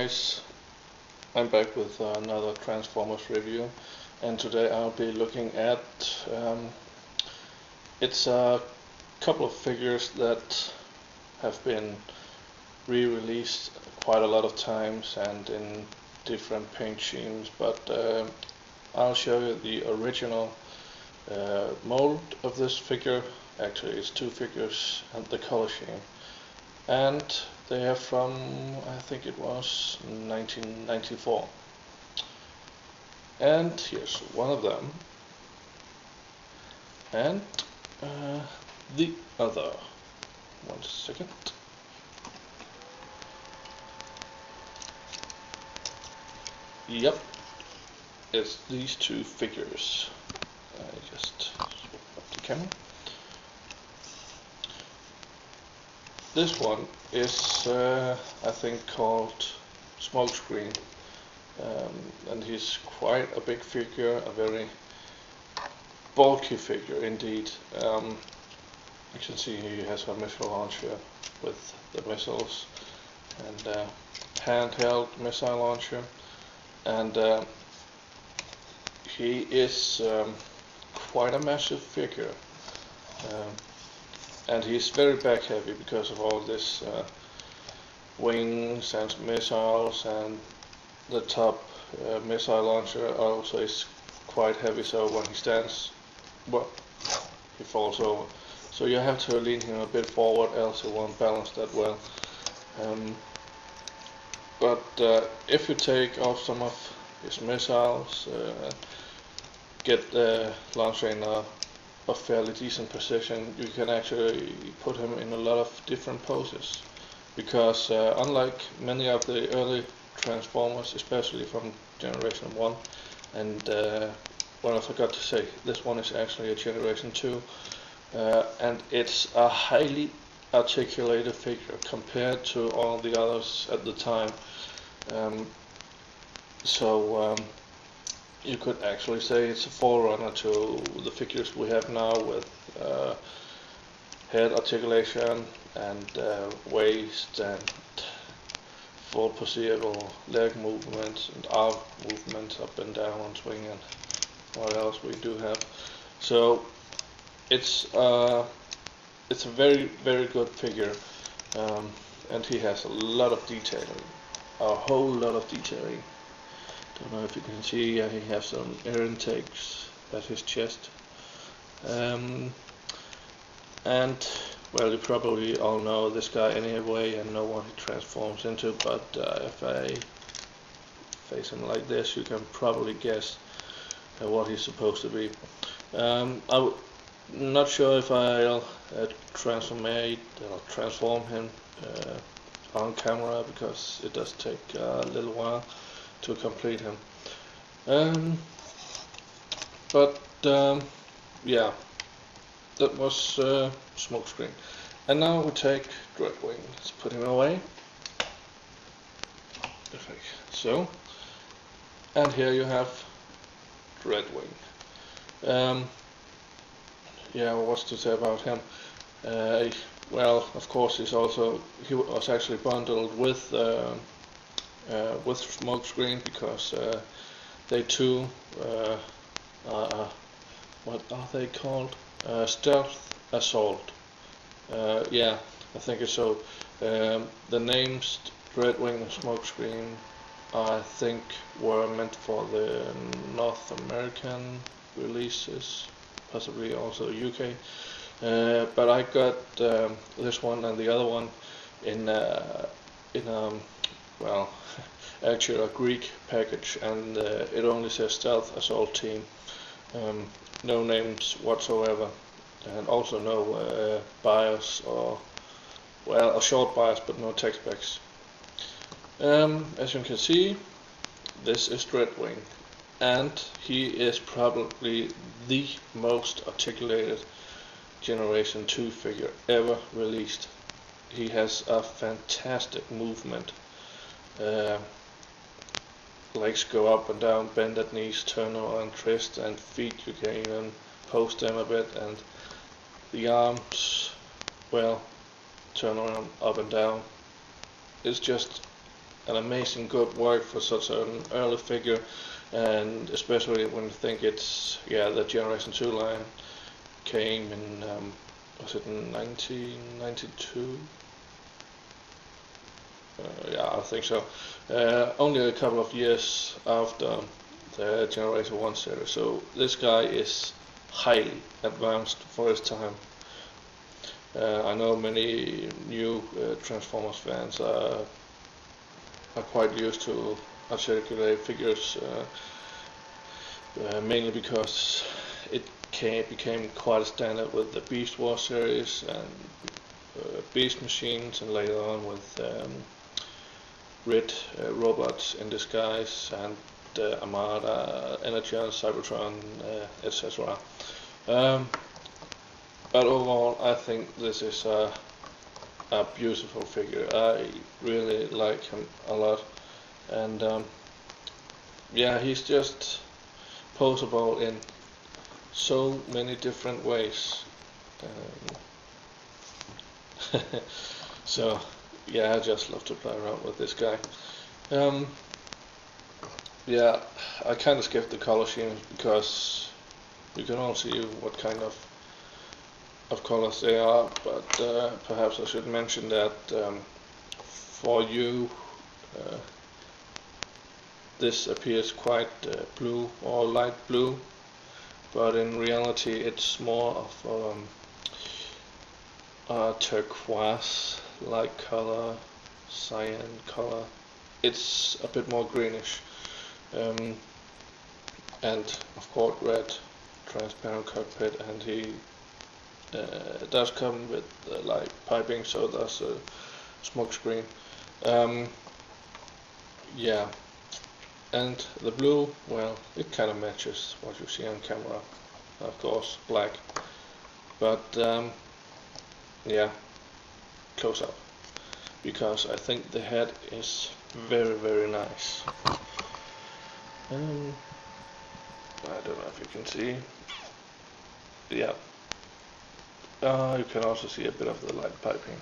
guys, I'm back with another Transformers review, and today I'll be looking at it's a couple of figures that have been re-released quite a lot of times and in different paint schemes, but I'll show you the original mold of this figure. Actually it's two figures and the color scheme, and they are from, I think it was 1994, and here's one of them and the other. One second. Yep, it's these two figures. I just swap up the camera. This one is, I think, called Smokescreen, and he's quite a big figure, a very bulky figure indeed. You can see he has a missile launcher with the missiles, and handheld missile launcher, and he is quite a massive figure. And he's very back heavy because of all this wings and missiles, and the top missile launcher also is quite heavy, so when he stands, well, he falls over. So you have to lean him a bit forward, else he won't balance that well. But if you take off some of his missiles, get the launcher in a fairly decent position, you can actually put him in a lot of different poses, because unlike many of the early Transformers, especially from Generation 1, and well, I forgot to say, this one is actually a Generation 2, and it's a highly articulated figure compared to all the others at the time. You could actually say it's a forerunner to the figures we have now, with head articulation and waist and full foreseeable leg movements and arm movements up and down on swing, and what else we do have. So it's a very, very good figure, and he has a lot of detailing, a whole lot of detailing. Don't know if you can see, he has some air intakes at his chest, and well, you probably all know this guy anyway and know what he transforms into, but if I face him like this, you can probably guess what he's supposed to be. I'm not sure if I'll transform him on camera, because it does take a little while to complete him. Yeah, that was Smokescreen. And now we take Dreadwing. Let's put him away. Perfect. So, and here you have Dreadwing. Yeah, what's to say about him? Well, of course, he was actually bundled with Smokescreen, because they too what are they called? Stealth Assault. Yeah, I think it's so. The names Dreadwing and Smokescreen, I think, were meant for the North American releases, possibly also UK. But I got this one and the other one in well, actually a Greek package, and it only says Stealth Assault Team, no names whatsoever, and also no bias, or, well, a short bias but no text specs. As you can see, this is Dreadwing, and he is probably the most articulated Generation 2 figure ever released. He has a fantastic movement. Legs go up and down, bend at knees, turn around, twist, and feet you can even post them a bit, and the arms, well, turn around, up and down. It's just an amazing good work for such an early figure, and especially when you think it's the Generation 2 line came in was it in 1992? I think so. Only a couple of years after the Generation 1 series, so this guy is highly advanced for his time. I know many new Transformers fans are quite used to articulated figures, mainly because it became quite a standard with the Beast Wars series and Beast Machines, and later on with Red robots in disguise, and Armada, Energon, Cybertron, etc. But overall, I think this is a beautiful figure. I really like him a lot, and he's just poseable in so many different ways. So I just love to play around with this guy. I kind of skipped the color schemes because you can all see what kind of colors they are, but perhaps I should mention that for you this appears quite blue or light blue, but in reality it's more of a turquoise like color, cyan color. It's a bit more greenish, and of course red transparent cockpit, and he does come with light piping, so that's a smoke screen. And the blue, well, it kind of matches what you see on camera, of course black, but close up, because I think the head is very, very nice. I don't know if you can see. You can also see a bit of the light piping,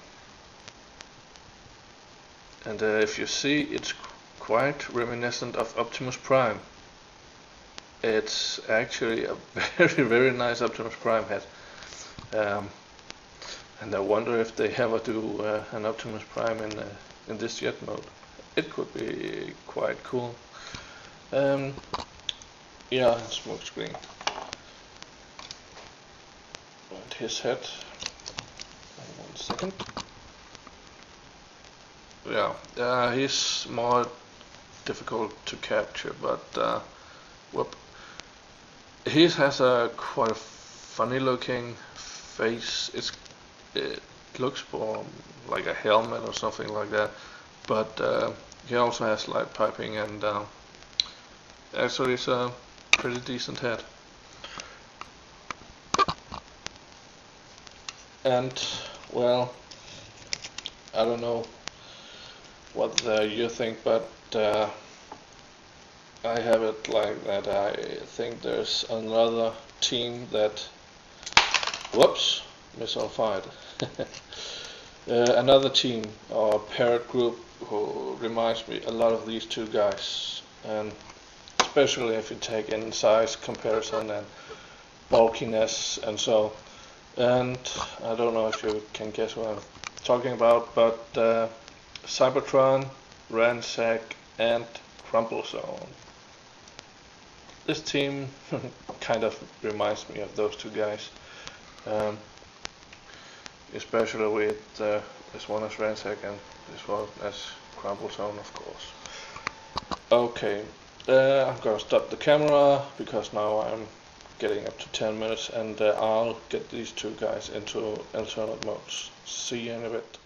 and if you see, it's quite reminiscent of Optimus Prime. It's actually a very, very nice Optimus Prime head, and I wonder if they ever do an Optimus Prime in this jet mode. It could be quite cool. Smoke screen. And his head. 1 second. He's more difficult to capture, but he has a quite funny looking face. It looks more like a helmet or something like that, but he also has light piping, and actually it's a pretty decent head. And well, I don't know what you think, but I have it like that. I think there's another team that, whoops, missile fired. Another team or parrot group who reminds me a lot of these two guys, and especially if you take in size comparison and bulkiness and so. And I don't know if you can guess what I'm talking about, but Cybertron, Thanksæ, and Crumplezone. This team kind of reminds me of those two guys, especially with this one as Thanksæ and this one as Crumplezone, of course. Okay, I'm gonna stop the camera because now I'm getting up to 10 minutes, and I'll get these two guys into alternate modes. See you in a bit.